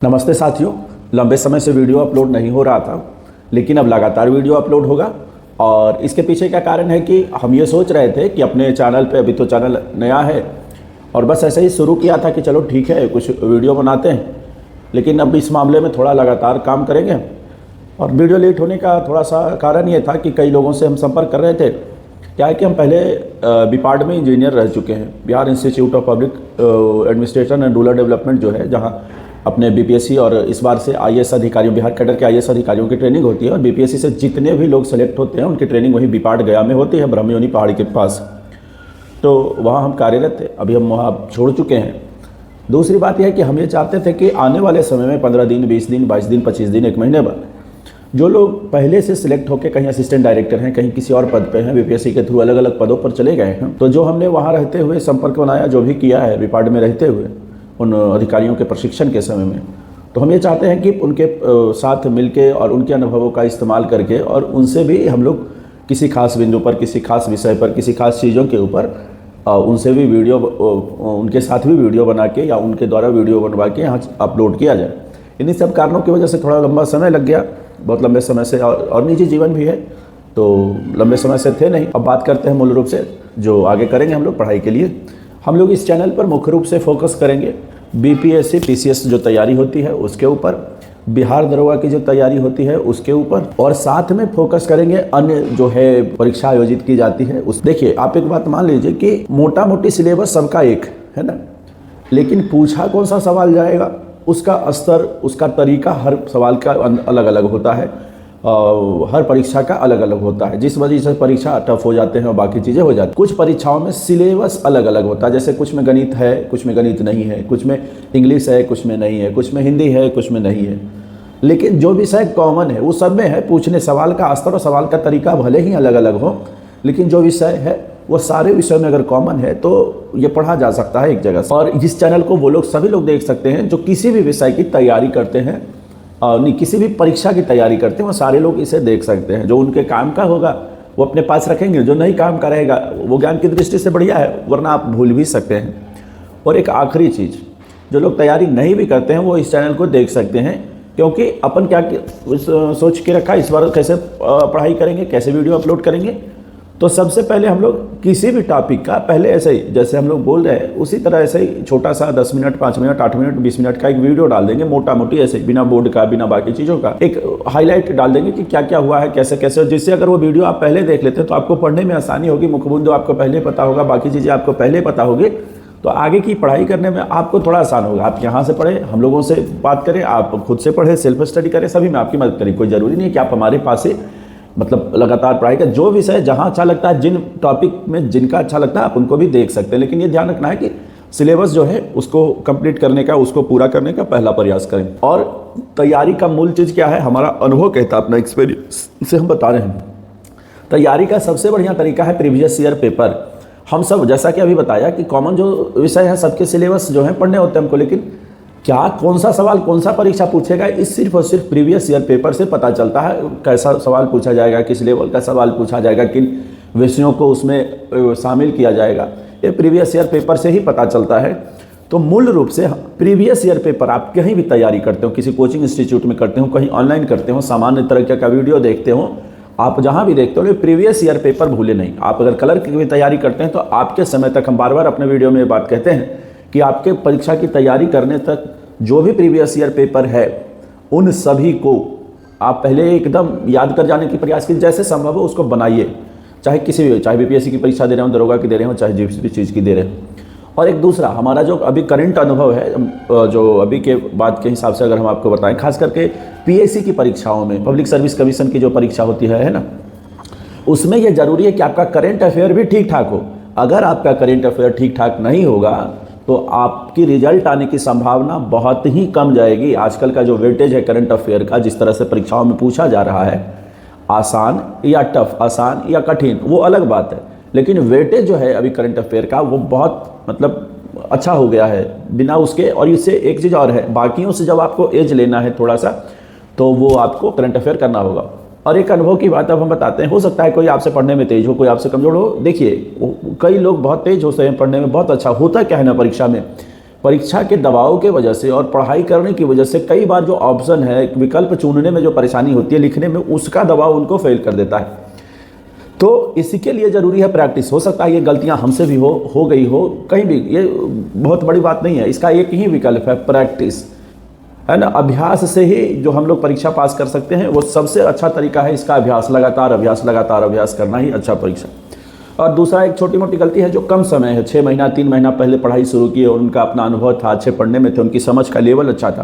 नमस्ते साथियों, लंबे समय से वीडियो अपलोड नहीं हो रहा था, लेकिन अब लगातार वीडियो अपलोड होगा। और इसके पीछे क्या कारण है कि हम ये सोच रहे थे कि अपने चैनल पे, अभी तो चैनल नया है और बस ऐसे ही शुरू किया था कि चलो ठीक है कुछ वीडियो बनाते हैं, लेकिन अब इस मामले में थोड़ा लगातार काम करेंगे। और वीडियो लेट होने का थोड़ा सा कारण ये था कि कई लोगों से हम संपर्क कर रहे थे। क्या है कि हम पहले बीपाड में इंजीनियर रह चुके हैं, Bihar institute of public administration and rural development जो है, जहाँ अपने बीपीएससी और इस बार से आईएएस अधिकारियों, बिहार कैडर के आईएएस अधिकारियों की ट्रेनिंग होती है। और बीपीएससी से जितने भी लोग सेलेक्ट होते हैं उनकी ट्रेनिंग वहीं बीपाड गया में होती है, ब्रह्मयोनी पहाड़ी के पास। तो वहाँ हम कार्यरत थे, अभी हम वहाँ छोड़ चुके हैं। दूसरी बात यह है कि हम ये चाहते थे कि आने वाले समय में 15 दिन, 20 दिन, 22 दिन, 25 दिन, 1 महीने बाद जो लोग पहले से सिलेक्ट होकर कहीं असिस्टेंट डायरेक्टर हैं, कहीं किसी और पद पे हैं, बीपीएससी के थ्रू अलग अलग पदों पर चले गए हैं, तो जो हमने वहाँ रहते हुए संपर्क बनाया, जो भी किया है बीपाड में रहते हुए उन अधिकारियों के प्रशिक्षण के समय में, तो हम ये चाहते हैं कि उनके साथ मिलके और उनके अनुभवों का इस्तेमाल करके और उनसे भी हम लोग किसी खास बिंदु पर, किसी खास विषय पर, किसी खास चीज़ों के ऊपर उनसे भी वीडियो, उनके साथ भी वीडियो बना के या उनके द्वारा वीडियो बनवा के यहाँ अपलोड किया जाए। इन्हीं सब कारणों की वजह से थोड़ा लंबा समय लग गया, बहुत लंबे समय से, और निजी जीवन भी है, तो लंबे समय से थे नहीं। अब बात करते हैं मूल रूप से जो आगे करेंगे हम लोग पढ़ाई के लिए। हम लोग इस चैनल पर मुख्य रूप से फोकस करेंगे बीपीएससी पीसीएस जो तैयारी होती है उसके ऊपर, बिहार दरोगा की जो तैयारी होती है उसके ऊपर, और साथ में फोकस करेंगे अन्य जो है परीक्षा आयोजित की जाती है उस। देखिए, आप एक बात मान लीजिए कि मोटा मोटी सिलेबस सबका एक है ना, लेकिन पूछा कौन सा सवाल जाएगा उसका स्तर, उसका तरीका हर सवाल का अलग अलग होता है, हर परीक्षा का अलग अलग होता है, जिस वजह से परीक्षा टफ हो जाते हैं और बाकी चीज़ें हो जाती हैं। कुछ परीक्षाओं में सिलेबस अलग अलग होता है, जैसे कुछ में गणित है, कुछ में गणित नहीं है, कुछ में इंग्लिश है, कुछ में नहीं है, कुछ में हिंदी है, कुछ में नहीं है, लेकिन जो विषय कॉमन है वो सब में है। पूछने सवाल का स्तर और सवाल का तरीका भले ही अलग अलग हो, लेकिन जो विषय है वो सारे विषय में अगर कॉमन है तो ये पढ़ा जा सकता है एक जगह से। और इस चैनल को वो लोग, सभी लोग देख सकते हैं जो किसी भी विषय की तैयारी करते हैं, नहीं किसी भी परीक्षा की तैयारी करते हैं, वो सारे लोग इसे देख सकते हैं। जो उनके काम का होगा वो अपने पास रखेंगे, जो नहीं काम का रहेगा वो ज्ञान की दृष्टि से बढ़िया है, वरना आप भूल भी सकते हैं। और एक आखिरी चीज़, जो लोग तैयारी नहीं भी करते हैं वो इस चैनल को देख सकते हैं, क्योंकि अपन क्या सोच के रखा इस बार कैसे पढ़ाई करेंगे, कैसे वीडियो अपलोड करेंगे। तो सबसे पहले हम लोग किसी भी टॉपिक का पहले ऐसे ही जैसे हम लोग बोल रहे हैं उसी तरह ऐसे ही छोटा सा 10 मिनट, 5 मिनट, 8 मिनट, 20 मिनट का एक वीडियो डाल देंगे, मोटा मोटी ऐसे बिना बोर्ड का, बिना बाकी चीज़ों का एक हाईलाइट डाल देंगे कि क्या क्या हुआ है, कैसे कैसे, जिससे अगर वो वीडियो आप पहले देख लेते हैं तो आपको पढ़ने में आसानी होगी, मुखबिंदु आपको पहले पता होगा, बाकी चीज़ें आपको पहले पता होगी, तो आगे की पढ़ाई करने में आपको थोड़ा आसान होगा। आप यहाँ से पढ़ें, हम लोगों से बात करें, आप खुद से पढ़ें, सेल्फ स्टडी करें, सभी में आपकी मदद करें। कोई ज़रूरी नहीं है कि आप हमारे पास से मतलब लगातार पढ़ाई का, जो विषय जहाँ अच्छा लगता है, जिन टॉपिक में जिनका अच्छा लगता है आप उनको भी देख सकते हैं, लेकिन ये ध्यान रखना है कि सिलेबस जो है उसको कंप्लीट करने का, उसको पूरा करने का पहला प्रयास करें। और तैयारी का मूल चीज़ क्या है, हमारा अनुभव कहता है, अपना एक्सपीरियंस से हम बता रहे हैं। तैयारी का सबसे बढ़िया तरीका है प्रीवियस ईयर पेपर। हम सब, जैसा कि अभी बताया कि कॉमन जो विषय है सबके सिलेबस जो है पढ़ने होते हैं हमको, लेकिन क्या कौन सा सवाल कौन सा परीक्षा पूछेगा इस सिर्फ और सिर्फ प्रीवियस ईयर पेपर से पता चलता है। कैसा सवाल पूछा जाएगा, किस लेवल का सवाल पूछा जाएगा, किन विषयों को उसमें शामिल किया जाएगा, ये प्रीवियस ईयर पेपर से ही पता चलता है। तो मूल रूप से प्रीवियस ईयर पेपर आप कहीं भी तैयारी करते हो, किसी कोचिंग इंस्टीट्यूट में करते हो, कहीं ऑनलाइन करते हो, सामान्य तरह का वीडियो देखते हो, आप जहाँ भी देखते हो प्रीवियस ईयर पेपर भूले नहीं। आप अगर कलर की भी तैयारी करते हैं तो आपके समय तक, हम बार बार अपने वीडियो में ये बात कहते हैं कि आपके परीक्षा की तैयारी करने तक जो भी प्रीवियस ईयर पेपर है उन सभी को आप पहले एकदम याद कर जाने की प्रयास कीजिए, जैसे संभव हो उसको बनाइए, चाहे किसी भी, चाहे बीपीएससी की परीक्षा दे रहे हो, दरोगा की दे रहे हो, चाहे जिस भी चीज़ की दे रहे हो। और एक दूसरा हमारा जो अभी करंट अनुभव है, जो अभी के बाद के हिसाब से अगर हम आपको बताएं, खास करके पीएससी की परीक्षाओं में, पब्लिक सर्विस कमीशन की जो परीक्षा होती है ना, उसमें यह जरूरी है कि आपका करंट अफेयर भी ठीक ठाक हो। अगर आपका करंट अफेयर ठीक ठाक नहीं होगा तो आपकी रिजल्ट आने की संभावना बहुत ही कम जाएगी। आजकल का जो वेटेज है करंट अफेयर का, जिस तरह से परीक्षाओं में पूछा जा रहा है, आसान या टफ, आसान या कठिन वो अलग बात है, लेकिन वेटेज जो है अभी करंट अफेयर का वो बहुत मतलब अच्छा हो गया है बिना उसके। और इससे एक चीज़ और है, बाकियों से जब आपको एज लेना है थोड़ा सा, तो वो आपको करंट अफेयर करना होगा। और एक अनुभव की बात अब हम बताते हैं, हो सकता है कोई आपसे पढ़ने में तेज हो, कोई आपसे कमजोर हो। देखिए, कई लोग बहुत तेज होते हैं पढ़ने में, बहुत अच्छा होता क्या है ना परीक्षा में परीक्षा के दबाव के वजह से और पढ़ाई करने की वजह से कई बार जो ऑप्शन है, विकल्प चुनने में जो परेशानी होती है, लिखने में, उसका दबाव उनको फेल कर देता है। तो इसी के लिए ज़रूरी है प्रैक्टिस। हो सकता है ये गलतियां हमसे भी हो गई हो कहीं भी, ये बहुत बड़ी बात नहीं है। इसका एक ही विकल्प है, प्रैक्टिस, है ना। अभ्यास से ही जो हम लोग परीक्षा पास कर सकते हैं, वो सबसे अच्छा तरीका है इसका अभ्यास। लगातार अभ्यास करना ही अच्छा परीक्षा। और दूसरा, एक छोटी मोटी गलती है जो कम समय है, 6 महीना 3 महीना पहले पढ़ाई शुरू की और उनका अपना अनुभव था, अच्छे पढ़ने में थे, उनकी समझ का लेवल अच्छा था,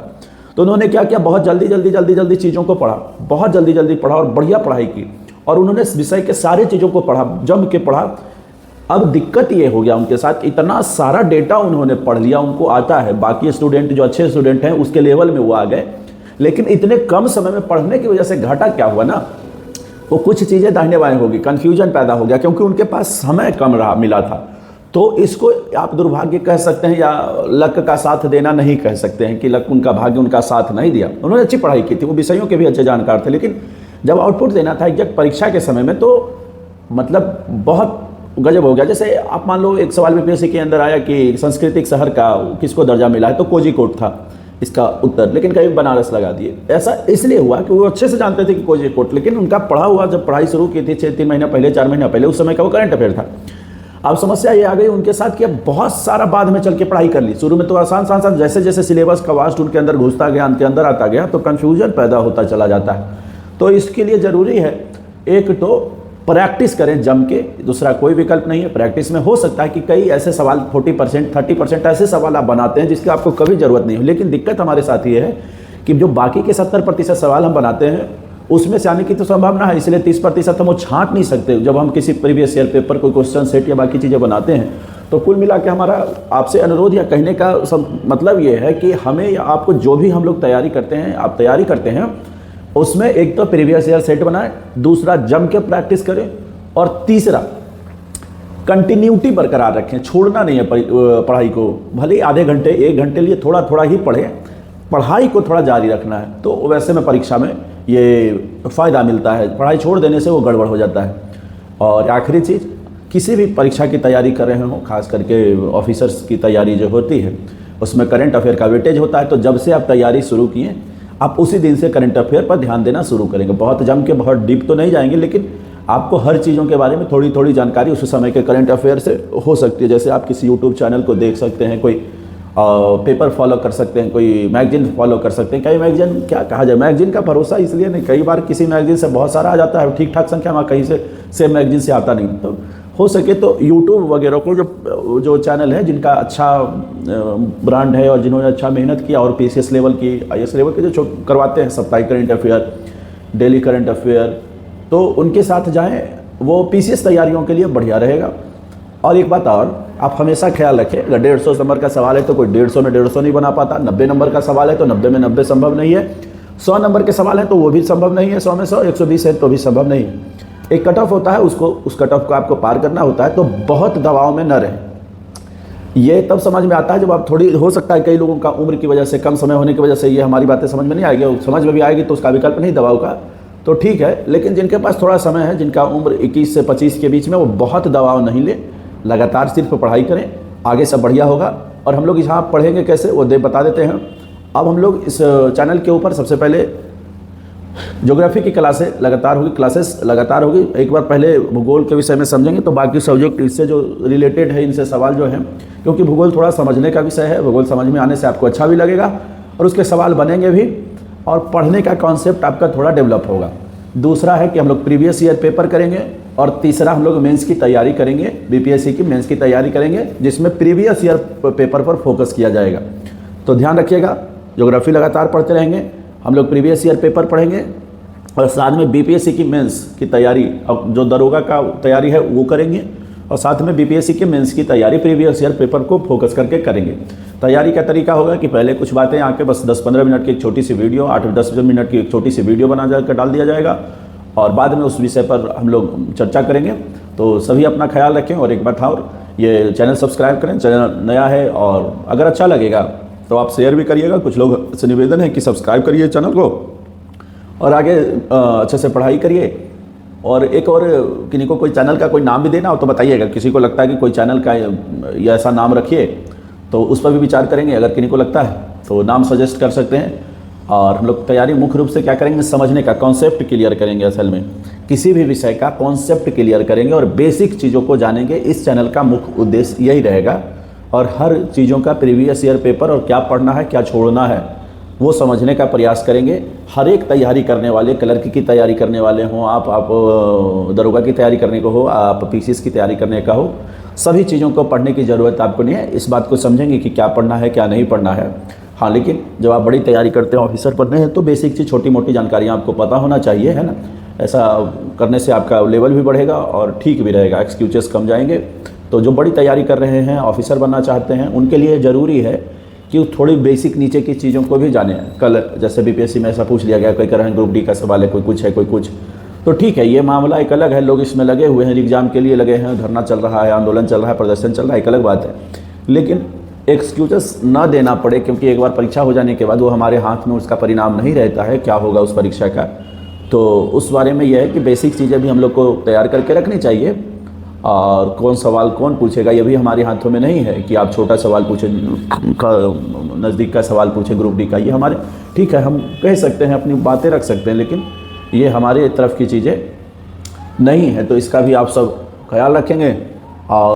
तो उन्होंने क्या किया, बहुत जल्दी चीज़ों को पढ़ा, बहुत जल्दी पढ़ा और बढ़िया पढ़ाई की, और उन्होंने विषय के सारे चीज़ों को पढ़ा, जम के पढ़ा। अब दिक्कत ये हो गया उनके साथ, इतना सारा डेटा उन्होंने पढ़ लिया, उनको आता है, बाकी स्टूडेंट जो अच्छे स्टूडेंट हैं उसके लेवल में वो आ गए, लेकिन इतने कम समय में पढ़ने की वजह से घाटा क्या हुआ ना, वो कुछ चीज़ें दाहिने बाएं होगी, कन्फ्यूजन पैदा हो गया, क्योंकि उनके पास समय कम रहा मिला था। तो इसको आप दुर्भाग्य कह सकते हैं या लक का साथ देना नहीं कह सकते हैं कि लक, उनका भाग्य उनका साथ नहीं दिया। उन्होंने अच्छी पढ़ाई की थी, वो विषयों के भी अच्छे जानकार थे, लेकिन जब आउटपुट देना था एग्जैक्ट परीक्षा के समय में, तो मतलब बहुत गजब हो गया। जैसे आप मान लो एक सवाल बीपीएससी के अंदर आया कि सांस्कृतिक शहर का किसको दर्जा मिला है, तो कोझिकोड था इसका उत्तर, लेकिन कहीं बनारस लगा दिए। ऐसा इसलिए हुआ कि वो अच्छे से जानते थे कि कोझिकोड, लेकिन उनका पढ़ा हुआ, जब पढ़ाई शुरू की थी 3 महीना पहले, 4 महीना पहले, उस समय का वो करंट अफेयर था। अब समस्या ये आ गई उनके साथ कि अब बहुत सारा बाद में चल के पढ़ाई कर ली। शुरू में तो आसान, जैसे जैसे सिलेबस का वास्ट उनके अंदर घुसता गया, उनके अंदर आता गया, तो कन्फ्यूजन पैदा होता चला जाता है। तो इसके लिए ज़रूरी है, एक तो प्रैक्टिस करें जम के, दूसरा कोई विकल्प नहीं है। प्रैक्टिस में हो सकता है कि कई ऐसे सवाल 40% 30% ऐसे सवाल आप बनाते हैं जिसकी आपको कभी ज़रूरत नहीं हो, लेकिन दिक्कत हमारे साथ ये है कि जो बाकी के 70% सवाल हम बनाते हैं उसमें से आने की तो संभावना है, इसलिए 30% हम वो छांट नहीं सकते। जब हम किसी प्रीवियस ईयर पेपर, कोई क्वेश्चन सेट या बाकी चीज़ें बनाते हैं, तो कुल मिला के हमारा आपसे अनुरोध या कहने का मतलब ये है कि हमें या आपको जो भी हम लोग तैयारी करते हैं, आप तैयारी करते हैं, उसमें एक तो प्रीवियस ईयर सेट बनाएं, दूसरा जम के प्रैक्टिस करें, और तीसरा कंटिन्यूटी बरकरार रखें। छोड़ना नहीं है पढ़ाई को, भले ही आधे घंटे 1 घंटे लिए थोड़ा ही पढ़ें, पढ़ाई को थोड़ा जारी रखना है। तो वैसे में परीक्षा में ये फ़ायदा मिलता है, पढ़ाई छोड़ देने से वो गड़बड़ हो जाता है। और आखिरी चीज़, किसी भी परीक्षा की तैयारी कर रहे हो, खास करके ऑफिसर्स की तैयारी जो होती है, उसमें करंट अफेयर का वेटेज होता है। तो जब से आप तैयारी शुरू किए, आप उसी दिन से करंट अफेयर पर ध्यान देना शुरू करेंगे। बहुत जम के, बहुत डीप तो नहीं जाएंगे, लेकिन आपको हर चीज़ों के बारे में थोड़ी जानकारी उस समय के करंट अफेयर से हो सकती है। जैसे आप किसी यूट्यूब चैनल को देख सकते हैं, कोई पेपर फॉलो कर सकते हैं, कोई मैगजीन फॉलो कर सकते हैं। कई मैगजीन, क्या कहा जाए, मैगजीन का भरोसा इसलिए नहीं, कई बार किसी मैगजीन से बहुत सारा आ जाता है, ठीक ठाक संख्या में, कहीं से सेम मैगजीन से आता नहीं। तो हो सके तो यूट्यूब वगैरह को जो चैनल है जिनका अच्छा ब्रांड है और जिन्होंने अच्छा मेहनत किया, और पीसीएस लेवल की, आईएएस लेवल के जो करवाते हैं साप्ताहिक current affair, daily current affair, तो उनके साथ जाएं, वो पीसीएस तैयारियों के लिए बढ़िया रहेगा। और एक बात और, आप हमेशा ख्याल रखें, अगर 150 नंबर का सवाल है तो कोई 150 में 150 नहीं बना पाता, 90 नंबर का सवाल है तो 90 में 90 संभव नहीं है, 100 नंबर के सवाल है तो वो भी संभव नहीं है, 100 में 100, 120 है तो भी संभव नहीं है। एक कट ऑफ होता है, उस कट ऑफ को आपको पार करना होता है। तो बहुत दबाव में न रहें। ये तब समझ में आता है जब आप थोड़ी, हो सकता है कई लोगों का उम्र की वजह से, कम समय होने की वजह से ये हमारी बातें समझ में नहीं आएगी, समझ में भी आएगी तो उसका विकल्प नहीं दबाव का, तो ठीक है। लेकिन जिनके पास थोड़ा समय है, जिनका उम्र 21 से 25 के बीच में, वो बहुत दबाव नहीं ले, लगातार सिर्फ पढ़ाई करें, आगे सब बढ़िया होगा। और हम लोग यहाँ पढ़ेंगे कैसे, वो बता देते हैं। अब हम लोग इस चैनल के ऊपर सबसे पहले ज्योग्राफी की क्लासेस लगातार होगी। एक बार पहले भूगोल के विषय में समझेंगे, तो बाकी सब्जेक्ट इससे जो रिलेटेड है, इनसे सवाल जो हैं, क्योंकि भूगोल थोड़ा समझने का विषय है, भूगोल समझ में आने से आपको अच्छा भी लगेगा और उसके सवाल बनेंगे भी, और पढ़ने का कॉन्सेप्ट आपका थोड़ा डेवलप होगा। दूसरा है कि हम लोग प्रीवियस ईयर पेपर करेंगे, और तीसरा हम लोग मेंस की तैयारी करेंगे, बीपीएससी की मेंस की तैयारी करेंगे, जिसमें प्रीवियस ईयर पेपर पर फोकस किया जाएगा। तो ध्यान रखिएगा, ज्योग्राफी लगातार पढ़ते रहेंगे, हम लोग प्रीवियस ईयर पेपर पढ़ेंगे, और साथ में बीपीएससी की मेंस की तैयारी, अब जो दरोगा का तैयारी है वो करेंगे, और साथ में बीपीएससी के मेंस की तैयारी प्रीवियस ईयर पेपर को फोकस करके करेंगे। तैयारी का तरीका होगा कि पहले कुछ बातें आके बस 10-15 मिनट की एक छोटी सी वीडियो, 8-10 मिनट की एक छोटी सी वीडियो बना जाकर डाल दिया जाएगा, और बाद में उस विषय पर हम लोग चर्चा करेंगे। तो सभी अपना ख्याल रखें, और एक बात और, ये चैनल सब्सक्राइब करें, चैनल नया है, और अगर अच्छा लगेगा तो आप शेयर भी करिएगा। कुछ लोग से निवेदन है कि सब्सक्राइब करिए चैनल को, और आगे अच्छे से पढ़ाई करिए। और एक और, किसी को कोई चैनल का कोई नाम भी देना हो तो बताइएगा, किसी को लगता है कि कोई चैनल का या ऐसा नाम रखिए, तो उस पर भी विचार करेंगे। अगर किन्हीं को लगता है तो नाम सजेस्ट कर सकते हैं। और हम लोग तैयारी मुख्य रूप से क्या करेंगे, समझने का, कॉन्सेप्ट क्लियर करेंगे। असल में किसी भी विषय का कॉन्सेप्ट क्लियर करेंगे और बेसिक चीज़ों को जानेंगे। इस चैनल का मुख्य उद्देश्य यही रहेगा। और हर चीज़ों का प्रीवियस ईयर पेपर और क्या पढ़ना है क्या छोड़ना है वो समझने का प्रयास करेंगे। हर एक तैयारी करने वाले, क्लर्क की तैयारी करने वाले हों आप दरोगा की तैयारी करने को हो, आप पीसीएस की तैयारी करने का हो, सभी चीज़ों को पढ़ने की ज़रूरत आपको नहीं है। इस बात को समझेंगे कि क्या पढ़ना है क्या नहीं पढ़ना है। हाँ, लेकिन जब आप बड़ी तैयारी करते हैं, ऑफिसर बनने हैं, तो बेसिक चीज़, छोटी मोटी जानकारियाँ आपको पता होना चाहिए, है ना। ऐसा करने से आपका लेवल भी बढ़ेगा और ठीक भी रहेगा, एक्सक्यूजेस कम जाएंगे। तो जो बड़ी तैयारी कर रहे हैं, ऑफिसर बनना चाहते हैं, उनके लिए ज़रूरी है कि थोड़ी बेसिक नीचे की चीज़ों को भी जाने। कल जैसे बीपीएससी में ऐसा पूछ लिया गया, कोई कह रहे हैं ग्रुप डी का सवाल है, कोई कुछ है, कोई कुछ, तो ठीक है, ये मामला एक अलग है। लोग इसमें लगे हुए हैं, एग्ज़ाम के लिए लगे हैं, धरना चल रहा है, आंदोलन चल रहा है, प्रदर्शन चल रहा है, एक अलग बात है। लेकिन एक्सक्यूजेस ना देना पड़े, क्योंकि एक बार परीक्षा हो जाने के बाद वो हमारे हाथ में उसका परिणाम नहीं रहता है, क्या होगा उस परीक्षा का। तो उस बारे में यह है कि बेसिक चीज़ें भी हम लोग को तैयार करके रखनी चाहिए। और कौन सवाल कौन पूछेगा ये भी हमारे हाथों में नहीं है कि आप छोटा सवाल पूछें, नज़दीक का सवाल पूछें ग्रुप डी का। ये हमारे, ठीक है, हम कह सकते हैं, अपनी बातें रख सकते हैं, लेकिन ये हमारे तरफ की चीज़ें नहीं है। तो इसका भी आप सब ख्याल रखेंगे। और